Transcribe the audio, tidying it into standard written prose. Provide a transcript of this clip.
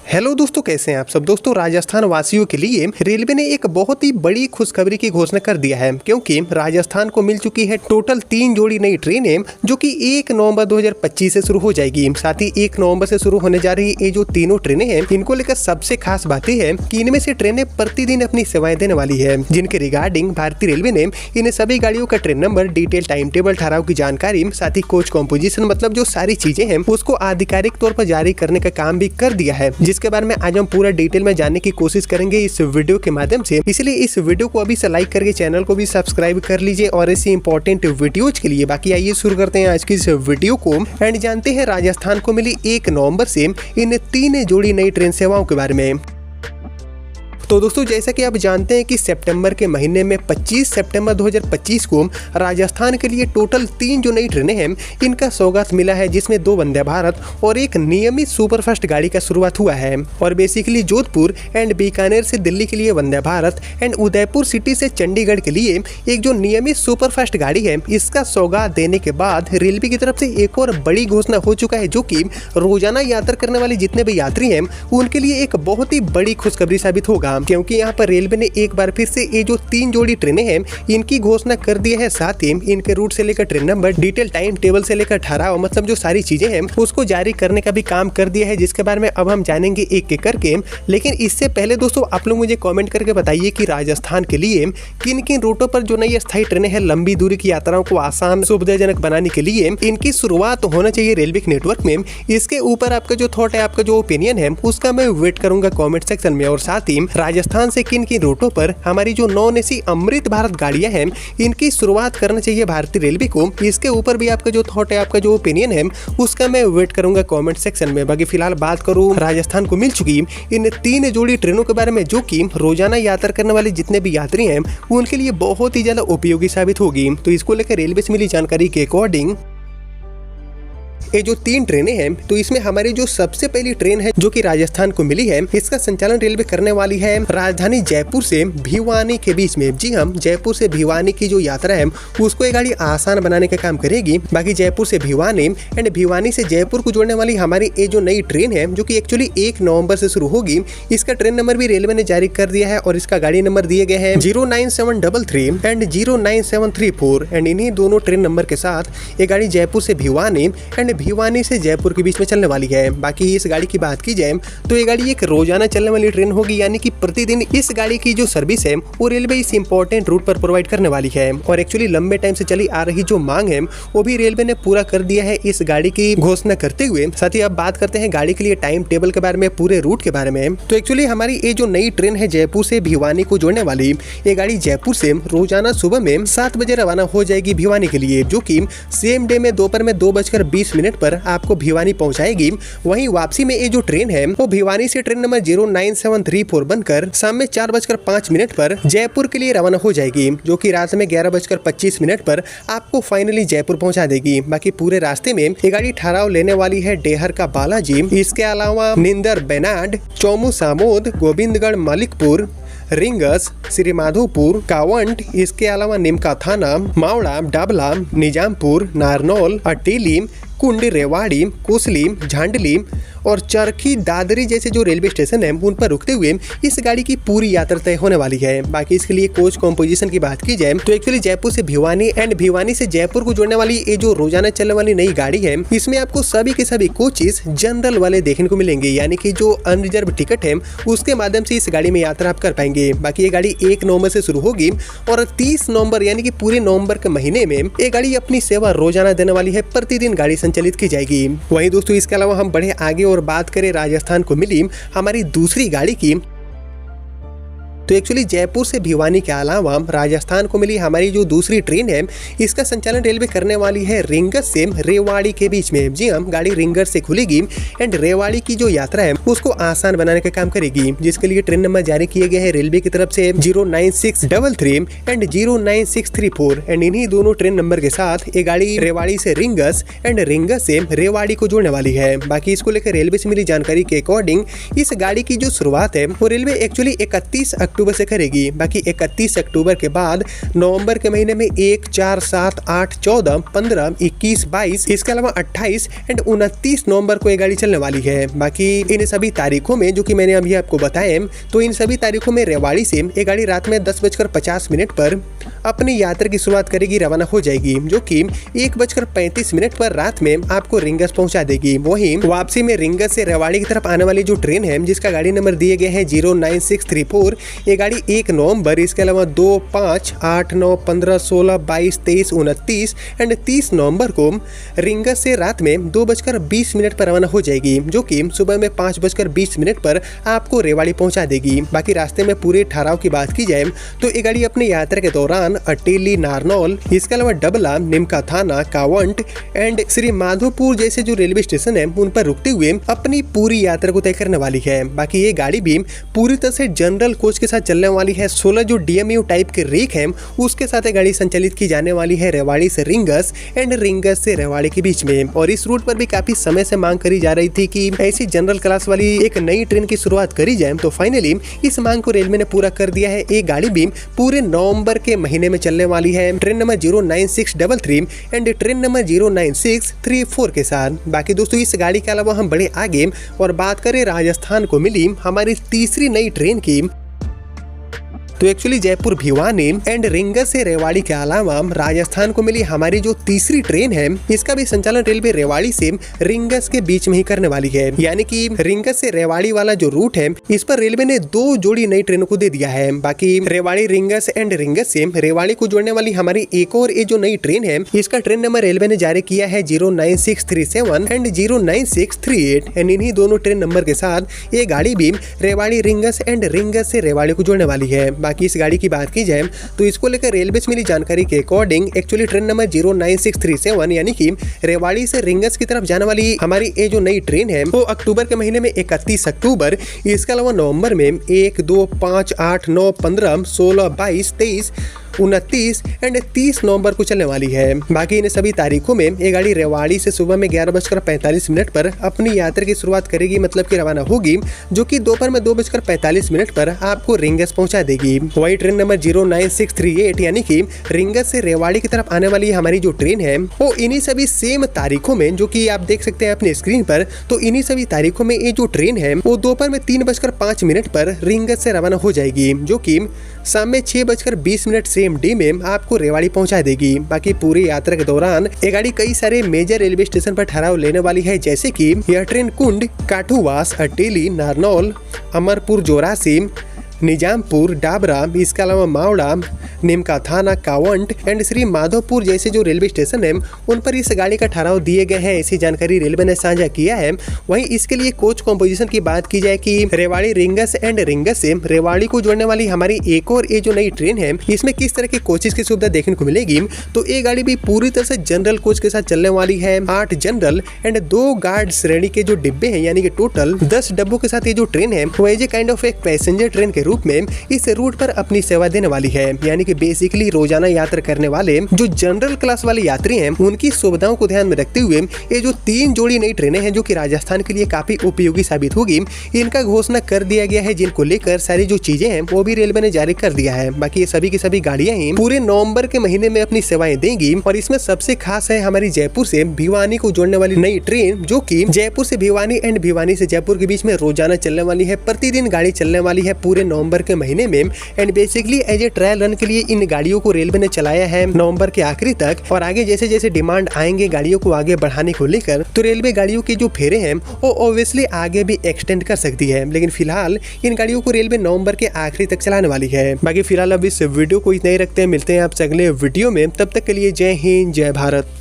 Hello दोस्तों, कैसे हैं आप सब। दोस्तों, राजस्थान वासियों के लिए रेलवे ने एक बहुत ही बड़ी खुशखबरी की घोषणा कर दिया है, क्योंकि राजस्थान को मिल चुकी है टोटल 3 जोड़ी नई ट्रेनें, जो कि 1 नवंबर 2025 से शुरू हो जाएगी। साथ ही 1 नवंबर से शुरू होने जा रही ये जो तीनों ट्रेनें हैं, इनको लेकर सबसे खास बात यह है कि इनमें से ट्रेनें प्रतिदिन अपनी सेवाएं देने वाली है, जिनके रिगार्डिंग भारतीय रेलवे ने इन सभी गाड़ियों का train number, detail, time table, ठहराव की जानकारी, साथ ही कोच कॉम्पोजिशन, मतलब जो सारी चीजें हैं उसको आधिकारिक तौर पर जारी करने का काम भी कर दिया है, जिसके बारे में आज हम पूरा डिटेल में जानने की कोशिश करेंगे इस वीडियो के माध्यम से। इसलिए इस वीडियो को अभी से लाइक करके चैनल को भी सब्सक्राइब कर लीजिए और ऐसी इंपॉर्टेंट वीडियोज के लिए। बाकी आइए शुरू करते हैं आज की इस वीडियो को एंड जानते हैं राजस्थान को मिली 1 नवंबर से इन 3 जोड़ी नई ट्रेन सेवाओं के बारे में। तो दोस्तों, जैसा कि आप जानते हैं कि सितंबर के महीने में 25 सितंबर 2025 को राजस्थान के लिए टोटल 3 जो नई ट्रेनें हैं, इनका सौगात मिला है, जिसमें 2 वंदे भारत और एक नियमित सुपरफास्ट गाड़ी का शुरुआत हुआ है। और बेसिकली जोधपुर एंड बीकानेर से दिल्ली के लिए वंदे भारत एंड उदयपुर सिटी से चंडीगढ़ के लिए एक जो नियमित सुपरफास्ट गाड़ी है, इसका सौगात देने के बाद रेलवे की तरफ से एक और बड़ी घोषणा हो चुका है, जो कि रोजाना यात्रा करने वाले जितने भी यात्री हैं उनके लिए एक बहुत ही बड़ी खुशखबरी साबित होगा, क्योंकि यहाँ पर रेलवे ने एक बार फिर से ये जो 3 जोड़ी ट्रेनें हैं इनकी घोषणा कर दी है। साथ ही इनके रूट से लेकर train number, detail, time table से लेकर ठहराव, मतलब जो सारी चीजें हैं उसको जारी करने का भी काम कर दिया है, जिसके बारे में अब हम जानेंगे एक एक करके। लेकिन इससे पहले दोस्तों, आप लोग मुझे कॉमेंट करके बताइए कि राजस्थान के लिए किन किन रूटों पर जो नई अस्थायी ट्रेनें हैं, लंबी दूरी की यात्राओं को आसान सुविधाजनक बनाने के लिए इनकी शुरुआत होना चाहिए रेलवे के नेटवर्क में। इसके ऊपर आपका जो थॉट है, आपका जो ओपिनियन है, उसका मैं वेट करूंगा कॉमेंट सेक्शन में। और साथ ही राजस्थान से किन किन रूटों पर हमारी जो नॉन एसी अमृत भारत गाड़ियां हैं, इनकी शुरुआत करना चाहिए भारतीय रेलवे को, इसके ऊपर भी आपका जो थॉट है, आपका जो ओपिनियन है, उसका मैं वेट करूंगा कमेंट सेक्शन में। बाकी फिलहाल बात करूं राजस्थान को मिल चुकी इन 3 जोड़ी ट्रेनों के बारे में, जो कि रोजाना यात्रा करने वाले जितने भी यात्री हैं उनके लिए बहुत ही ज्यादा उपयोगी साबित होगी। तो इसको लेकर रेलवे से मिली जानकारी के अकॉर्डिंग ये जो 3 ट्रेनें हैं, तो इसमें हमारी जो सबसे पहली ट्रेन है जो कि राजस्थान को मिली है, इसका संचालन रेलवे करने वाली है राजधानी जयपुर से भिवानी के बीच में। जी हम जयपुर से भिवानी की जो यात्रा है उसको ये गाड़ी आसान बनाने का काम करेगी। बाकी जयपुर से भिवानी एंड भिवानी से जयपुर को जोड़ने वाली हमारी ये जो नई ट्रेन है, जो कि एक्चुअली 1 नवंबर से शुरू होगी, इसका ट्रेन नंबर भी रेलवे ने जारी कर दिया है और इसका गाड़ी नंबर दिए गए हैं 09733 एंड 09734 एंड इन्हीं दोनों ट्रेन नंबर के साथ ये गाड़ी जयपुर से भिवानी एंड भिवानी से जयपुर के बीच में चलने वाली है। बाकी इस गाड़ी की बात की जाए तो ये गाड़ी एक रोजाना चलने वाली ट्रेन होगी, यानी कि प्रतिदिन इस गाड़ी की जो सर्विस है वो रेलवे इस इंपॉर्टेंट रूट पर प्रोवाइड करने वाली है। और एक्चुअली लंबे टाइम से चली आ रही जो मांग है वो भी रेलवे ने पूरा कर दिया है इस गाड़ी की घोषणा करते हुए। साथ ही अब बात करते हैं गाड़ी के लिए टाइम टेबल के बारे में, पूरे रूट के बारे में। तो एक्चुअली हमारी ये जो नई ट्रेन है जयपुर से भिवानी को जोड़ने वाली, ये गाड़ी जयपुर से रोजाना सुबह में 7 बजे रवाना हो जाएगी भिवानी के लिए, जो कि सेम डे में दोपहर में 2:20 पर आपको भिवानी पहुंचाएगी। वहीं वापसी में ये जो ट्रेन है वो भिवानी से ट्रेन नंबर 09734 बनकर शाम में 4:05 पर जयपुर के लिए रवाना हो जाएगी, जो कि रात में 11:25 पर आपको फाइनली जयपुर पहुंचा देगी। बाकी पूरे रास्ते में ये गाड़ी ठहराव लेने वाली है डेहर का बालाजी, इसके अलावा निंदर, बेनाड, चौमू सामोद, गोविंदगढ़, मालिकपुर, रिंगस, श्री माधोपुर, कावंट, इसके अलावा निमका थाना, मावड़ा, डाबला, निजामपुर, नारनौल, अटीली, कुंडी, रेवाड़ी, कोसली, झांडली और चरखी, दादरी जैसे जो रेलवे स्टेशन है उन पर रुकते हुए इस गाड़ी की पूरी यात्रा तय होने वाली है। बाकी इसके लिए कोच कॉम्पोजिशन की बात की जाए तो एक्चुअली जयपुर से भिवानी एंड भिवानी से जयपुर को जोड़ने वाली ये जो रोजाना चलने वाली नई गाड़ी है, इसमें आपको सभी के सभी कोचेस जनरल वाले देखने को मिलेंगे, यानी कि जो अनरिजर्व टिकट है उसके माध्यम से इस गाड़ी में यात्रा आप कर पाएंगे। बाकी ये गाड़ी 1 नवंबर से शुरू होगी और 30 नवंबर यानी कि पूरे नवंबर के महीने में ये गाड़ी अपनी सेवा रोजाना देने वाली है, प्रतिदिन गाड़ी संचालित की जाएगी। वहीं दोस्तों, इसके अलावा हम बढ़े आगे और बात करें राजस्थान को मिली हमारी दूसरी गाड़ी की, तो एक्चुअली जयपुर से भिवानी के अलावा राजस्थान को मिली हमारी जो दूसरी ट्रेन है, इसका संचालन रेलवे करने वाली है रिंगस से रेवाड़ी के बीच में। जी हम गाड़ी रिंगस से खुलेगी एंड रेवाड़ी की जो यात्रा है उसको आसान बनाने का काम करेगी, जिसके लिए ट्रेन नंबर जारी किए गए हैं रेलवे की तरफ से 09633 एंड 09634 एंड इन्हीं दोनों ट्रेन नंबर के साथ ये गाड़ी रेवाड़ी से रिंगस एंड रिंगस से रेवाड़ी को जोड़ने वाली है। बाकी इसको लेकर रेलवे से मिली जानकारी के अकॉर्डिंग इस गाड़ी की जो शुरुआत है वो रेलवे एक्चुअली 31 अक्टूबर से करेगी। बाकी 31 अक्टूबर के बाद नवंबर के महीने में 1, 4, 7, 8, 14, 15, 21, 22, इसके अलावा 28 एंड 29 नवंबर को ये गाड़ी चलने वाली है। बाकी इन सभी तारीखों में जो कि मैंने अभी आपको बताए, तो इन सभी तारीखों में रेवाड़ी से ये गाड़ी रात में 10:50 पर अपनी यात्रा की शुरुआत करेगी, रवाना हो जाएगी, जो कि 1:35 पर रात में आपको रिंगस पहुंचा देगी। वहीं वापसी में रिंगस से रेवाड़ी की तरफ आने वाली जो ट्रेन है जिसका गाड़ी नंबर दिए गए हैं 09634, ये गाड़ी 1 नवंबर, इसके अलावा 2, 5, 8, 9, 15, 16, 22, 23, 29 एंड 30 नवंबर को रिंगस से रात में 2:20 पर रवाना हो जाएगी, जो कि सुबह में 5:20 पर आपको रेवाड़ी पहुंचा देगी। बाकी रास्ते में पूरे ठहराव की बात की जाए तो ये गाड़ी अपनी यात्रा के दौरान अटेली, नारनौल, इसके अलावा डबला, निमका थाना, कावंट एंड श्री माधोपुर जैसे जो रेलवे स्टेशन है उन पर रुकते हुए अपनी पूरी यात्रा को तय करने वाली है। बाकी ये गाड़ी भी पूरी तरह से जनरल कोच के साथ चलने वाली है। 16 जो DMU टाइप के रेक है उसके साथ ये गाड़ी संचालित की जाने वाली है रेवाड़ी से रिंगस एंड रिंगस से रेवाड़ी के बीच में। और इस रूट पर भी काफी समय से मांग करी जा रही थी कि ऐसी जनरल क्लास वाली एक नई ट्रेन की शुरुआत करी जाए, तो फाइनली इस मांग को रेलवे ने पूरा कर दिया है। एक गाड़ी भी पूरे नवंबर के महीने में चलने वाली है, train number 09633 and train number 09634 के साथ। बाकी दोस्तों इस गाड़ी के अलावा हम बड़े आगे और बात करें राजस्थान को मिली हमारी तीसरी नई ट्रेन की, तो actually Jaipur Bhiwani and rings से रेवाड़ी के अलावा राजस्थान को मिली हमारी जो तीसरी ट्रेन है इसका भी संचालन रेलवे रेवाड़ी से रिंगस के बीच में ही करने वाली है। यानी कि रिंगस से रेवाड़ी वाला जो रूट है इस पर रेलवे ने 2 जोड़ी नई ट्रेनों को दे दिया है। बाकी रेवाड़ी रिंगस एंड रिंगस से रेवाड़ी को जोड़ने वाली हमारी एक और ये जो नई ट्रेन है इसका ट्रेन नंबर रेलवे ने जारी किया है 09637 एंड 09638 एंड इन्हीं दोनों ट्रेन नंबर के साथ ये गाड़ी भी रेवाड़ी रिंगस एंड रिंगस से रेवाड़ी को जोड़ने वाली है। बाकी इस गाड़ी की बात की जाए तो इसको लेकर रेलवे से मिली जानकारी के अकॉर्डिंग एक्चुअली ट्रेन नंबर 09637 यानी कि रेवाड़ी से रिंगस की तरफ जाने वाली हमारी ये जो नई ट्रेन है वो अक्टूबर के महीने में 31 अक्टूबर, इसके अलावा नवंबर में 1, 2, 5, 8, 9, 15, 16, 22, 23, 29 एंड 30 नवंबर को चलने वाली है। बाकी इन सभी तारीखों में ये गाड़ी रेवाड़ी से सुबह में 11:45 पर अपनी यात्रा की शुरुआत करेगी, मतलब कि रवाना होगी, जो कि दोपहर में 2:45 पर आपको रिंगस पहुंचा देगी। वही ट्रेन नंबर 09638 यानी कि रिंगस से रेवाड़ी की तरफ आने वाली हमारी जो ट्रेन है वो इन्हीं सभी सेम तारीखों में, जो कि आप देख सकते हैं अपने स्क्रीन पर, तो इन्हीं सभी तारीखों में ये जो ट्रेन है वो दोपहर में 3:05 पर रिंगस से रवाना हो जाएगी, जो कि शाम में 6:20 सेम डे में आपको रेवाड़ी पहुंचा देगी। बाकी पूरी यात्रा के दौरान ये गाड़ी कई सारे मेजर रेलवे स्टेशन पर ठहराव लेने वाली है, जैसे कि यह ट्रेन कुंड, काठूवास, अटेली, नारनौल, अमरपुर, जोरासी, निजामपुर, डाबरा, इसके अलावा मावड़ा, निमका थाना, कावंट एंड श्री माधोपुर जैसे जो रेलवे स्टेशन है उन पर इस गाड़ी का ठहराव दिए गए हैं, ऐसी जानकारी रेलवे ने साझा किया है। वहीं इसके लिए कोच कॉम्पोजिशन की बात की जाए कि रेवाड़ी रिंगस एंड रिंगस से रेवाड़ी को जोड़ने वाली हमारी एक और ये जो नई ट्रेन है इसमें किस तरह के कोचेस की सुविधा देखने को मिलेगी, तो ये गाड़ी भी पूरी तरह से जनरल कोच के साथ चलने वाली है। 8 जनरल एंड 2 गार्ड श्रेणी के जो डिब्बे हैं, यानी कि टोटल 10 डिब्बों के साथ ये जो ट्रेन है वो एज ए काइंड ऑफ एक पैसेंजर ट्रेन के रूप में इस रूट पर अपनी सेवा देने वाली है। यानी कि बेसिकली रोजाना यात्रा करने वाले जो जनरल क्लास वाले यात्री हैं उनकी सुविधाओं को ध्यान में रखते हुए ये जो 3 जोड़ी नई ट्रेनें हैं जो कि राजस्थान के लिए काफी उपयोगी साबित होगी, इनका घोषणा कर दिया गया है, जिनको लेकर सारी जो चीजें हैं वो भी रेलवे ने जारी कर दिया है। बाकी ये सभी की सभी गाड़ियां ही पूरे नवंबर के महीने में अपनी सेवाएं देंगी और इसमें सबसे खास है हमारी जयपुर से भिवानी को जोड़ने वाली नई ट्रेन, जो कि जयपुर से भिवानी एंड भिवानी से जयपुर के बीच में रोजाना चलने वाली है। प्रतिदिन गाड़ी चलने वाली है पूरे नवंबर के महीने में and basically as a trial run के लिए इन गाड़ियों को रेलवे ने चलाया है नवंबर के आखिरी तक। और आगे जैसे जैसे डिमांड आएंगे गाड़ियों को आगे बढ़ाने को लेकर, तो रेलवे गाड़ियों के जो फेरे हैं वो ऑब्वियसली आगे भी एक्सटेंड कर सकती है, लेकिन फिलहाल इन गाड़ियों को रेलवे नवंबर के आखिरी तक चलाने वाली है। बाकी फिलहाल अब इस वीडियो को इतना ही रखते हैं, मिलते हैं आपसे अगले वीडियो में, तब तक के लिए जय हिंद, जय भारत।